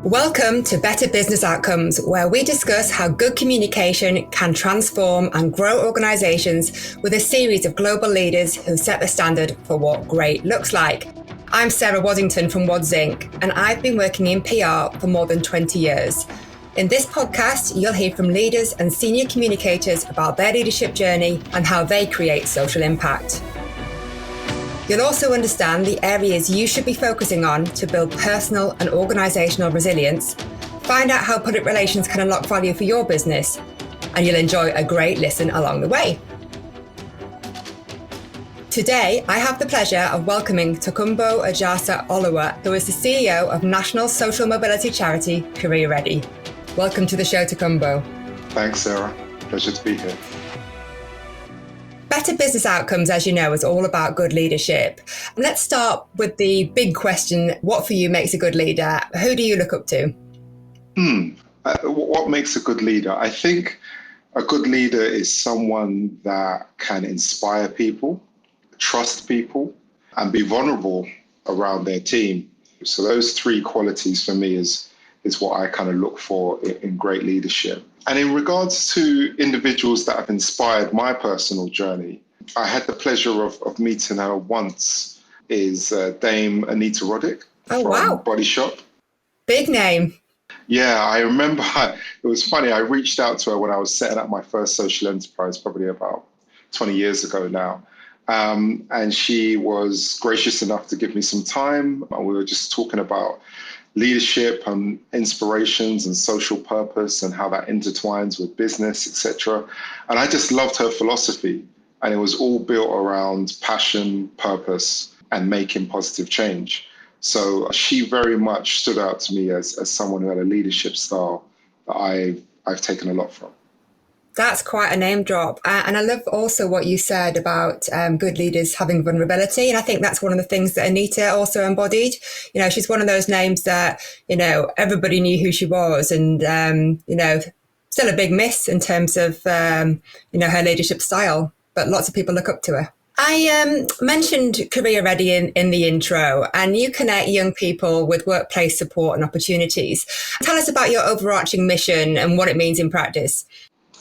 Welcome to Better Business Outcomes, where we discuss how good communication can transform and grow organisations with a series of global leaders who set the standard for what great looks like. I'm Sarah Waddington from Wadds Inc, and I've been working in PR for more than 20 years. In this podcast, you'll hear from leaders and senior communicators about their leadership journey and how they create social impact. You'll also understand the areas you should be focusing on to build personal and organisational resilience, find out how public relations can unlock value for your business, and you'll enjoy a great listen along the way. Today, I have the pleasure of welcoming Tokunbo Ajasa-Oluwa, who is the CEO of national social mobility charity Career Ready. Welcome to the show, Tokunbo. Thanks, Sarah. Pleasure to be here. Better Business Outcomes, as you know, is all about good leadership. Let's start with the big question. What for you makes a good leader? Who do you look up to? What makes a good leader? I think a good leader is someone that can inspire people, trust people, and be vulnerable around their team. So those three qualities for me is what I kind of look for in great leadership. And in regards to individuals that have inspired my personal journey, I had the pleasure of meeting her once, is Dame Anita Roddick from Body Shop. Big name. Yeah, I remember, it was funny, I reached out to her when I was setting up my first social enterprise, probably about 20 years ago now. And she was gracious enough to give me some time. We were just talking about leadership and inspirations and social purpose and how that intertwines with business, etc. And I just loved her philosophy. And it was all built around passion, purpose, and making positive change. So she very much stood out to me as someone who had a leadership style that I've taken a lot from. That's quite a name drop. And I love also what you said about good leaders having vulnerability. And I think that's one of the things that Anita also embodied. You know, she's one of those names that, you know, everybody knew who she was and, you know, still a big miss in terms of, you know, her leadership style, but lots of people look up to her. I mentioned Career Ready in the intro, and you connect young people with workplace support and opportunities. Tell us about your overarching mission and what it means in practice.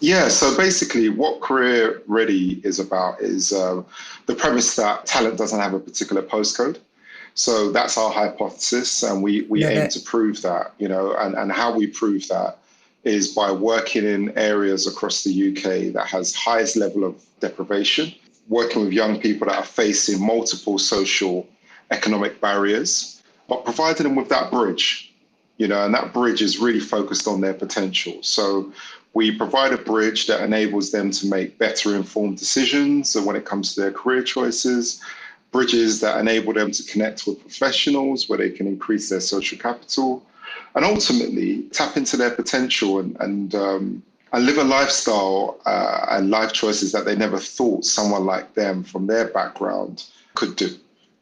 Yeah, so basically what Career Ready is about is the premise that talent doesn't have a particular postcode. So that's our hypothesis, and we aim to prove that, you know, and how we prove that is by working in areas across the UK that has highest level of deprivation, working with young people that are facing multiple social, economic barriers, but providing them with that bridge, you know, and that bridge is really focused on their potential. So we provide a bridge that enables them to make better informed decisions when it comes to their career choices, bridges that enable them to connect with professionals where they can increase their social capital, and ultimately tap into their potential and live a lifestyle and life choices that they never thought someone like them from their background could do.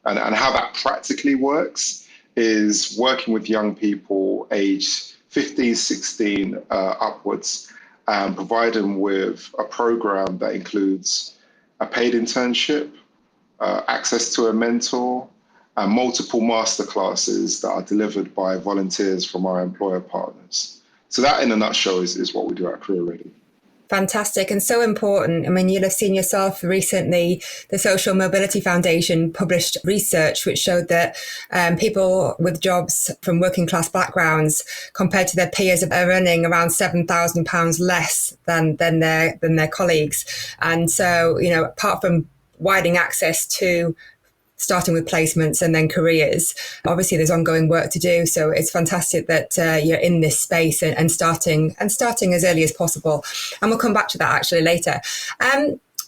And how that practically works is working with young people aged 15, 16 upwards, and provide them with a program that includes a paid internship, access to a mentor, and multiple masterclasses that are delivered by volunteers from our employer partners. So that in a nutshell is what we do at Career Ready. Fantastic and so important. I mean, you'll have seen yourself recently, the Social Mobility Foundation published research which showed that people with jobs from working class backgrounds compared to their peers are earning around £7,000 less than their colleagues. And so, you know, apart from widening access to starting with placements and then careers, obviously there's ongoing work to do. So it's fantastic that you're in this space and starting as early as possible. And we'll come back to that actually later.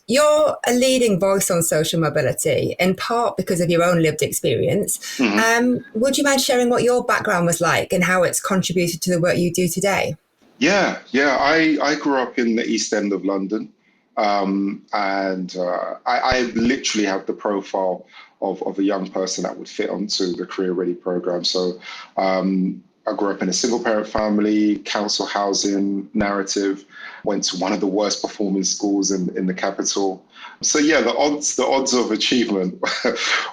You're a leading voice on social mobility, in part because of your own lived experience. Mm-hmm. Would you mind sharing what your background was like and how it's contributed to the work you do today? Yeah. I grew up in the East End of London. I literally have the profile of a young person that would fit onto the Career Ready program. So I grew up in a single parent family, council housing narrative, went to one of the worst performing schools in the capital. So yeah, the odds of achievement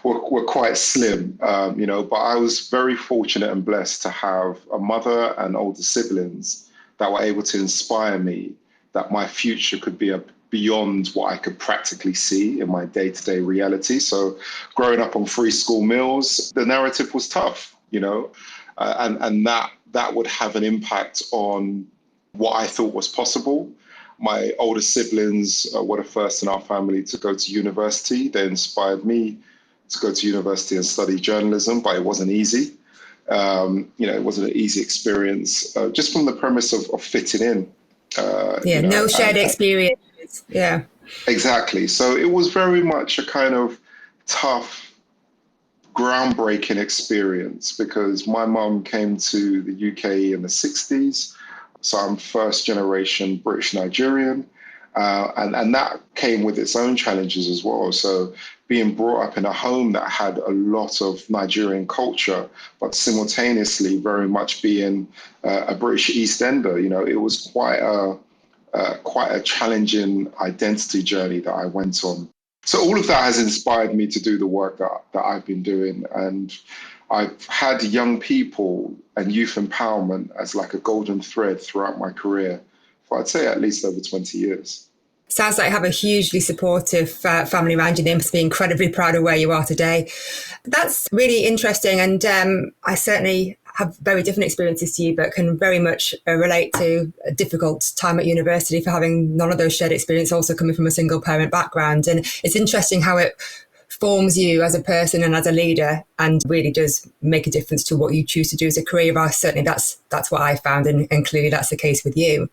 were quite slim, but I was very fortunate and blessed to have a mother and older siblings that were able to inspire me that my future could be beyond what I could practically see in my day-to-day reality. So growing up on free school meals, the narrative was tough, and that would have an impact on what I thought was possible. My older siblings were the first in our family to go to university. They inspired me to go to university and study journalism, but it wasn't easy. It wasn't an easy experience, just from the premise of fitting in. No shared experience. Yeah. Exactly. So it was very much a kind of tough, groundbreaking experience because my mum came to the UK in the 60s. So I'm first generation British Nigerian. And that came with its own challenges as well. So being brought up in a home that had a lot of Nigerian culture, but simultaneously very much being a British East Ender, it was quite a challenging identity journey that I went on. So all of that has inspired me to do the work that I've been doing. And I've had young people and youth empowerment as like a golden thread throughout my career for, I'd say, at least over 20 years. Sounds like you have a hugely supportive family around you. They must be incredibly proud of where you are today. That's really interesting. And I certainly have very different experiences to you, but can very much relate to a difficult time at university for having none of those shared experiences, also coming from a single parent background. And it's interesting how it forms you as a person and as a leader, and really does make a difference to what you choose to do as a career. Certainly that's what I found, and clearly that's the case with you.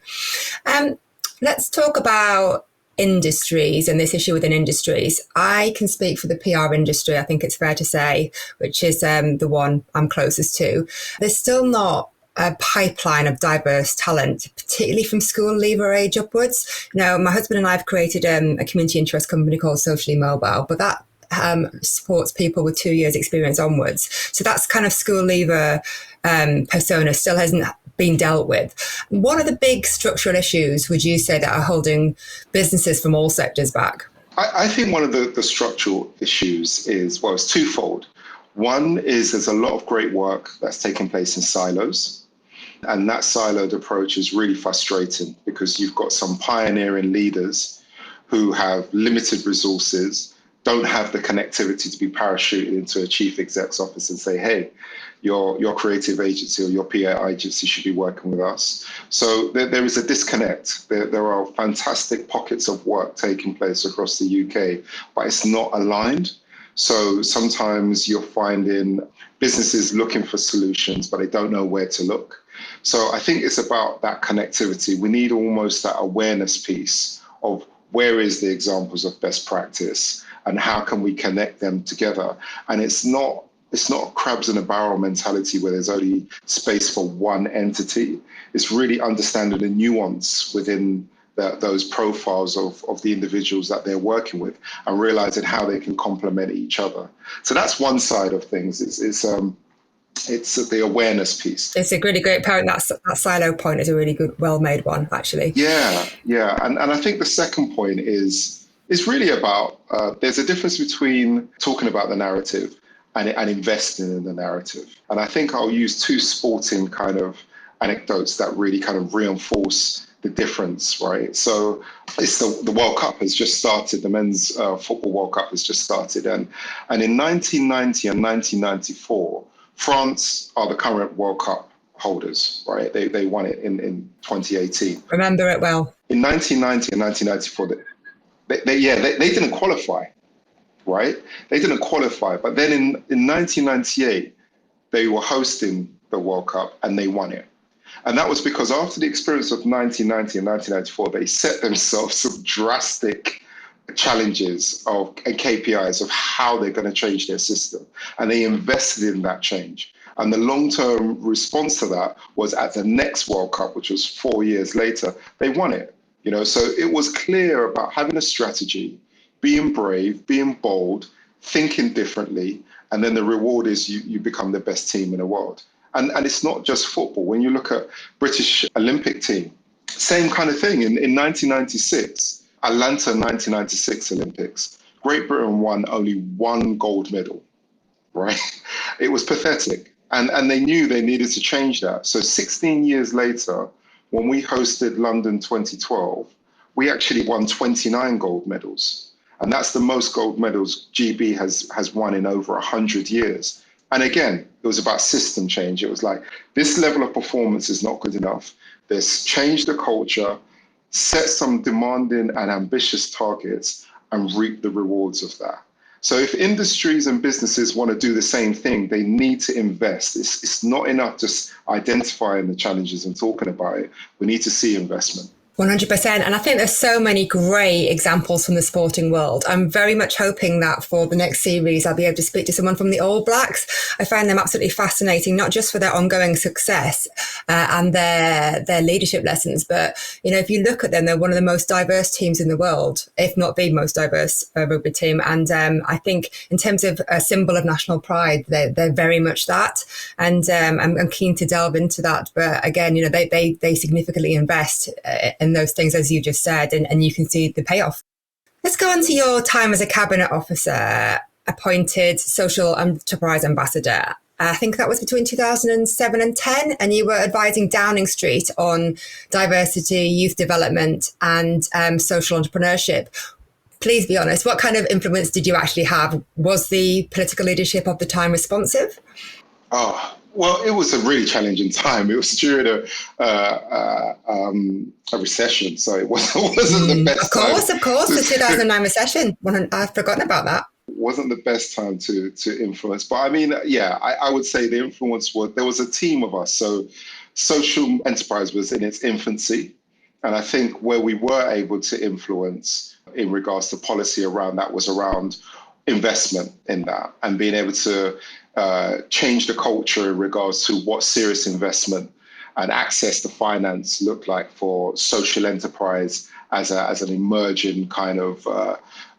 Let's talk about industries and this issue within industries. I can speak for the PR industry, I think it's fair to say, which is the one I'm closest to. There's still not a pipeline of diverse talent, particularly from school leaver age upwards. My husband and I have created a community interest company called Socially Mobile, but that supports people with 2 years experience onwards. So that's kind of school leaver persona still hasn't been dealt with. What are the big structural issues, would you say, that are holding businesses from all sectors back? I think one of the structural issues is, well, it's twofold. One is there's a lot of great work that's taking place in silos. And that siloed approach is really frustrating because you've got some pioneering leaders who have limited resources, don't have the connectivity to be parachuted into a chief exec's office and say, hey, your creative agency or your PR agency should be working with us. So there is a disconnect. There are fantastic pockets of work taking place across the UK, but it's not aligned. So sometimes you're finding businesses looking for solutions, but they don't know where to look. So I think it's about that connectivity. We need almost that awareness piece of where is the examples of best practice and how can we connect them together. And it's not crabs in a barrel mentality where there's only space for one entity. It's really understanding the nuance within those profiles of the individuals that they're working with and realizing how they can complement each other. So that's one side of things. It's the awareness piece. It's a really great point. That silo point is a really good, well-made one, actually. Yeah. And I think the second point is really about, there's a difference between talking about the narrative and investing in the narrative. And I think I'll use two sporting kind of anecdotes that really kind of reinforce the difference, right? So it's the World Cup has just started, the men's football World Cup has just started. And in 1990 and 1994, France are the current World Cup holders, right? They won it in 2018. Remember it well. In 1990 and 1994, they didn't qualify. Right? They didn't qualify. But then in 1998, they were hosting the World Cup and they won it. And that was because after the experience of 1990 and 1994, they set themselves some drastic challenges and KPIs of how they're going to change their system. And they invested in that change. And the long-term response to that was at the next World Cup, which was 4 years later, they won it. So it was clear about having a strategy, being brave, being bold, thinking differently, and then the reward is you become the best team in the world. And it's not just football. When you look at British Olympic team, same kind of thing. In 1996, Atlanta 1996 Olympics, Great Britain won only one gold medal, right? It was pathetic. And they knew they needed to change that. So 16 years later, when we hosted London 2012, we actually won 29 gold medals. And that's the most gold medals GB has won in over 100 years. And again, it was about system change. It was like, this level of performance is not good enough. Let's change the culture, set some demanding and ambitious targets, and reap the rewards of that. So if industries and businesses want to do the same thing, they need to invest. It's not enough just identifying the challenges and talking about it. We need to see investment. 100%. And I think there's so many great examples from the sporting world. I'm very much hoping that for the next series, I'll be able to speak to someone from the All Blacks. I find them absolutely fascinating, not just for their ongoing success and their leadership lessons, but, you know, if you look at them, they're one of the most diverse teams in the world, if not the most diverse rugby team. And I think in terms of a symbol of national pride, they're very much that. And I'm keen to delve into that. But again, you know, they significantly invest in those things, as you just said, and you can see the payoff. Let's go on to your time as a cabinet officer, appointed social enterprise ambassador. I think that was between 2007 and 10, and you were advising Downing Street on diversity, youth development, and social entrepreneurship. Please be honest, what kind of influence did you actually have? Was the political leadership of the time responsive? Oh, well, it was a really challenging time. It was during a recession, so it wasn't the best time. Of course, the 2009 recession. I've forgotten about that. It wasn't the best time to influence. But I mean, yeah, I would say the influence was, there was a team of us. So social enterprise was in its infancy. And I think where we were able to influence in regards to policy around that was around investment in that and being able to change the culture in regards to what serious investment and access to finance look like for social enterprise as an emerging kind of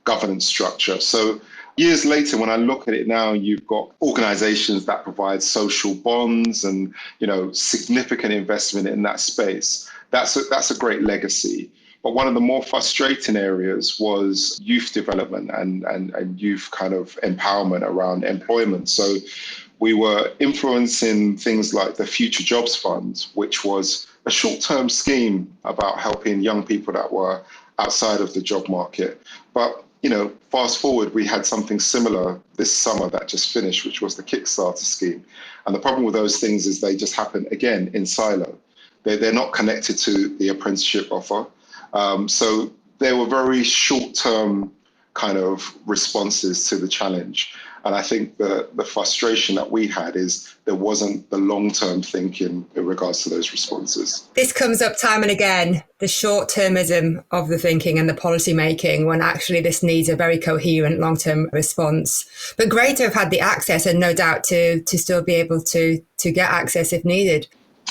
governance structure. So years later, when I look at it now, you've got organizations that provide social bonds and, you know, significant investment in that space. That's a great legacy. But one of the more frustrating areas was youth development and youth kind of empowerment around employment. So we were influencing things like the Future Jobs Fund, which was a short-term scheme about helping young people that were outside of the job market. But, you know, fast forward, we had something similar this summer that just finished, which was the Kickstarter scheme. And the problem with those things is they just happen, again, in silo. They're not connected to the apprenticeship offer. So there were very short-term kind of responses to the challenge. And I think the frustration that we had is there wasn't the long-term thinking in regards to those responses. This comes up time and again, the short-termism of the thinking and the policy making, when actually this needs a very coherent long-term response. But great to have had the access and no doubt to still be able to get access if needed.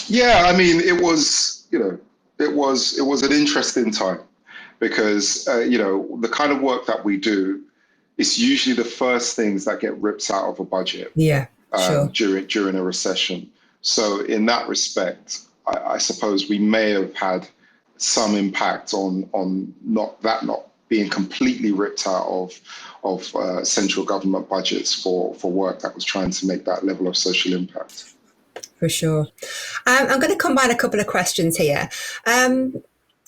Yeah, I mean, it was an interesting time because, the kind of work that we do, it's usually the first things that get ripped out of a budget. Yeah, sure. During a recession. So in that respect, I suppose we may have had some impact on not being completely ripped out of central government budgets for work that was trying to make that level of social impact. For sure. I'm going to combine a couple of questions here.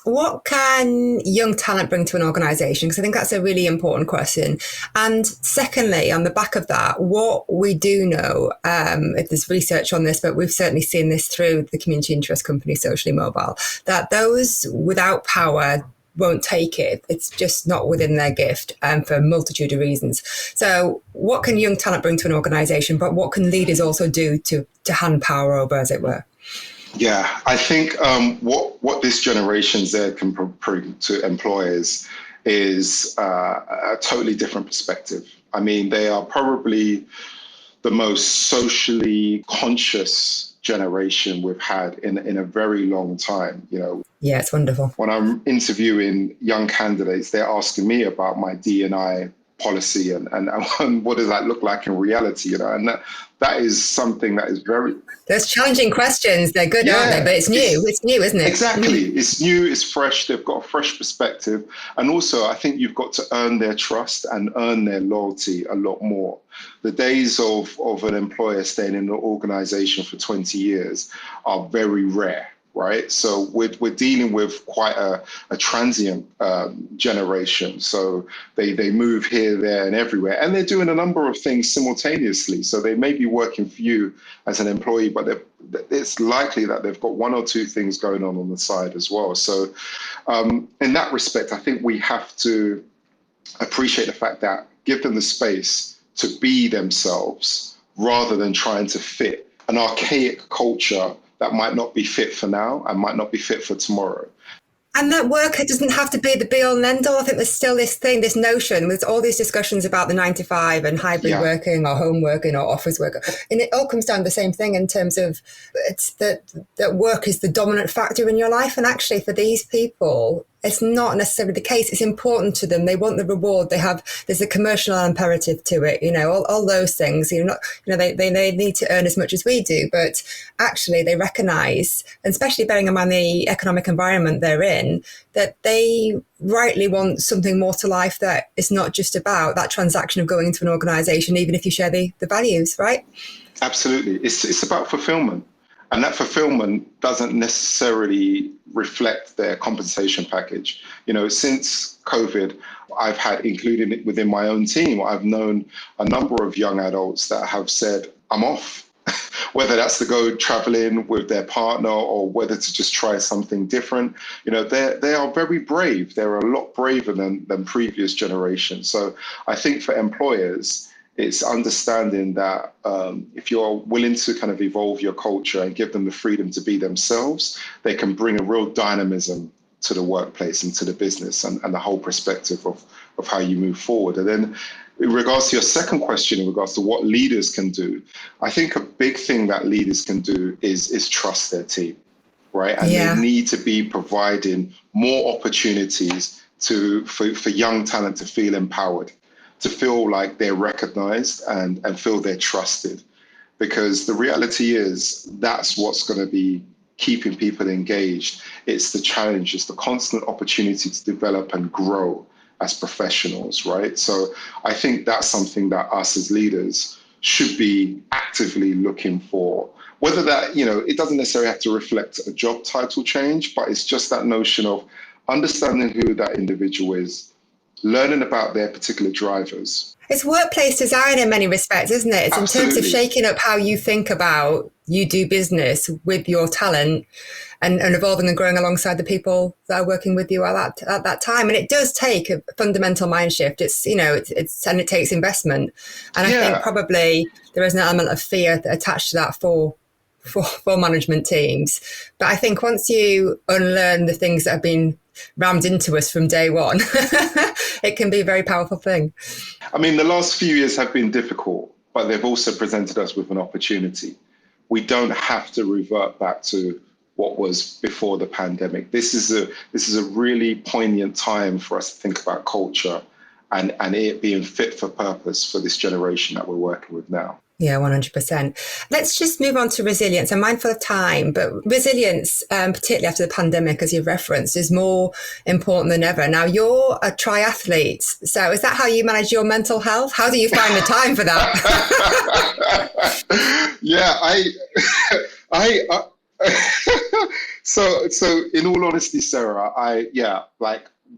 What can young talent bring to an organisation? Because I think that's a really important question. And secondly, on the back of that, what we do know, if there's research on this, but we've certainly seen this through the community interest company, Socially Mobile, that those without power won't take it. It's just not within their gift for a multitude of reasons. So what can young talent bring to an organisation, but what can leaders also do to hand power over, as it were? Yeah, I think what this generation Z can bring to employers is a totally different perspective. I mean, they are probably the most socially conscious generation we've had in a very long time. Yeah, it's wonderful. When I'm interviewing young candidates, they're asking me about my D&I policy and what does that look like in reality, and that is something that is very... Those challenging questions, they're good, aren't they? But it's new, isn't it? Exactly. It's new, it's fresh, they've got a fresh perspective. And also, I think you've got to earn their trust and earn their loyalty a lot more. The days of an employer staying in an organization for 20 years are very rare. Right. So we're dealing with quite a transient generation. So they move here, there and everywhere. And they're doing a number of things simultaneously. So they may be working for you as an employee, but it's likely that they've got one or two things going on the side as well. So in that respect, I think we have to appreciate the fact that give them the space to be themselves rather than trying to fit an archaic culture that might not be fit for now and might not be fit for tomorrow. And that work doesn't have to be the be all and end all. I think there's still this notion with all these discussions about the 9 to 5 and hybrid working or home working or office work. And it all comes down to the same thing in terms of it's that work is the dominant factor in your life. And actually for these people, it's not necessarily the case. It's important to them. They want the reward. There's a commercial imperative to it, all those things, they need to earn as much as we do, but actually they recognize, and especially bearing in mind the economic environment they're in, that they rightly want something more to life that is not just about that transaction of going into an organization, even if you share the values, right? Absolutely. It's about fulfillment. And that fulfillment doesn't necessarily reflect their compensation package. Since COVID, I've had, including it within my own team, I've known a number of young adults that have said, I'm off, whether that's to go traveling with their partner or whether to just try something different. They are very brave. They're a lot braver than previous generations. So I think for employers, it's understanding that if you're willing to kind of evolve your culture and give them the freedom to be themselves, they can bring a real dynamism to the workplace and to the business and the whole perspective of how you move forward. And then in regards to your second question, in regards to what leaders can do, I think a big thing that leaders can do is trust their team, right? And they need to be providing more opportunities for young talent to feel empowered, to feel like they're recognized and feel they're trusted. Because the reality is that's what's going to be keeping people engaged. It's the challenge, it's the constant opportunity to develop and grow as professionals, right? So I think that's something that us as leaders should be actively looking for. Whether that, it doesn't necessarily have to reflect a job title change, but it's just that notion of understanding who that individual is, learning about their particular drivers. It's workplace design in many respects, isn't it? It's Absolutely. In terms of shaking up how you think about you do business with your talent and evolving and growing alongside the people that are working with you at that time. And it does take a fundamental mind shift. And it takes investment. And I think probably there is an element of fear attached to that for management teams. But I think once you unlearn the things that have been rammed into us from day one, it can be a very powerful thing. I mean, the last few years have been difficult, but they've also presented us with an opportunity. We don't have to revert back to what was before the pandemic. This is a really poignant time for us to think about culture and it being fit for purpose for this generation that we're working with now. Yeah, 100%. Let's just move on to resilience. I'm mindful of time, but resilience, particularly after the pandemic, as you've referenced, is more important than ever. Now, you're a triathlete. So is that how you manage your mental health? How do you find the time for that? So in all honesty, Sarah,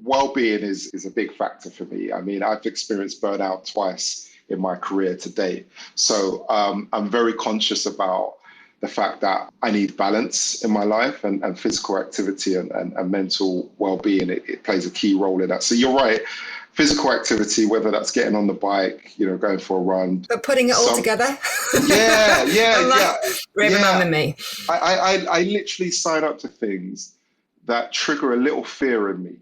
well-being is a big factor for me. I mean, I've experienced burnout twice in my career to date. So I'm very conscious about the fact that I need balance in my life and physical activity and mental well-being. It plays a key role in that. So you're right. Physical activity, whether that's getting on the bike, going for a run. But putting it all together? Reminding me. I literally sign up to things that trigger a little fear in me.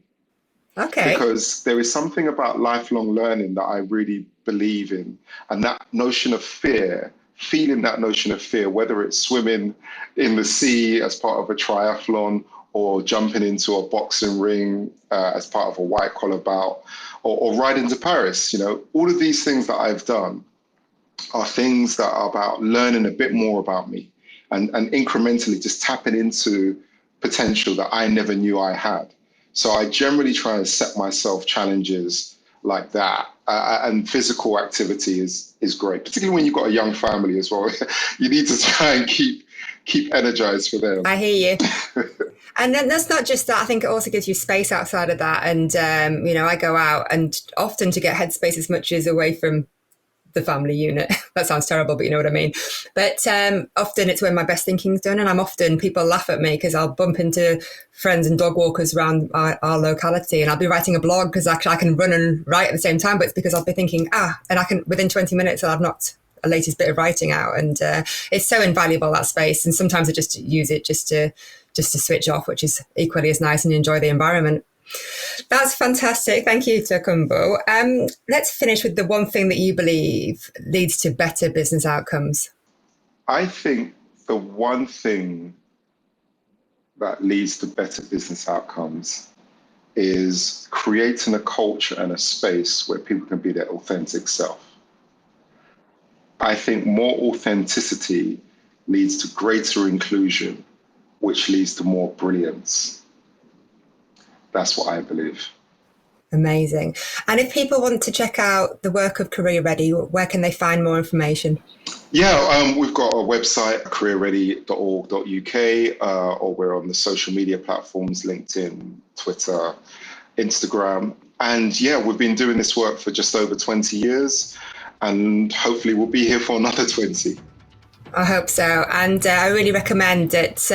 Okay. Because there is something about lifelong learning that I really believe in. And that notion of fear, feeling that notion of fear, whether it's swimming in the sea as part of a triathlon or jumping into a boxing ring as part of a white collar bout, or riding to Paris. All of these things that I've done are things that are about learning a bit more about me and incrementally just tapping into potential that I never knew I had. So I generally try and set myself challenges like that. And physical activity is great, particularly when you've got a young family as well. You need to try and keep energized for them. I hear you. And then that's not just that. I think it also gives you space outside of that. And, I go out and often to get headspace as much as away from the family unit. That sounds terrible, but you know what I mean. But often it's when my best thinking's done, and people laugh at me because I'll bump into friends and dog walkers around our locality, and I'll be writing a blog because I can run and write at the same time, but it's because I'll be thinking, and I can, within 20 minutes, I'll have knocked a latest bit of writing out. And it's so invaluable, that space. And sometimes I just use it just to switch off, which is equally as nice, and enjoy the environment. That's fantastic. Thank you, Tokunbo. Let's finish with the one thing that you believe leads to better business outcomes. I think the one thing that leads to better business outcomes is creating a culture and a space where people can be their authentic self. I think more authenticity leads to greater inclusion, which leads to more brilliance. That's what I believe. Amazing. And if people want to check out the work of Career Ready, where can they find more information? Yeah, we've got a website, careerready.org.uk, or we're on the social media platforms, LinkedIn, Twitter, Instagram. And yeah, we've been doing this work for just over 20 years, and hopefully we'll be here for another 20. I hope so. And I really recommend that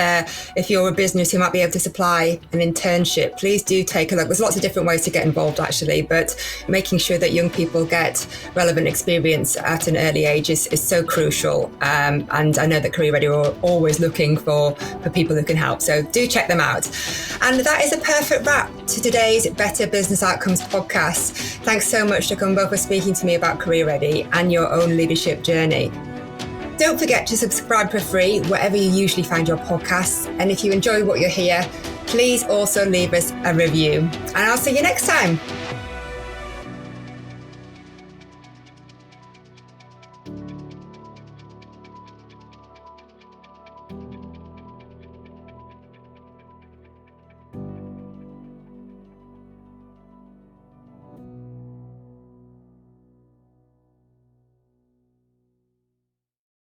if you're a business who might be able to supply an internship, please do take a look. There's lots of different ways to get involved, actually, but making sure that young people get relevant experience at an early age is so crucial. And I know that Career Ready are always looking for people who can help. So do check them out. And that is a perfect wrap to today's Better Business Outcomes podcast. Thanks so much, Tokunbo, for speaking to me about Career Ready and your own leadership journey. Don't forget to subscribe for free wherever you usually find your podcasts. And if you enjoy what you hear, please also leave us a review. And I'll see you next time.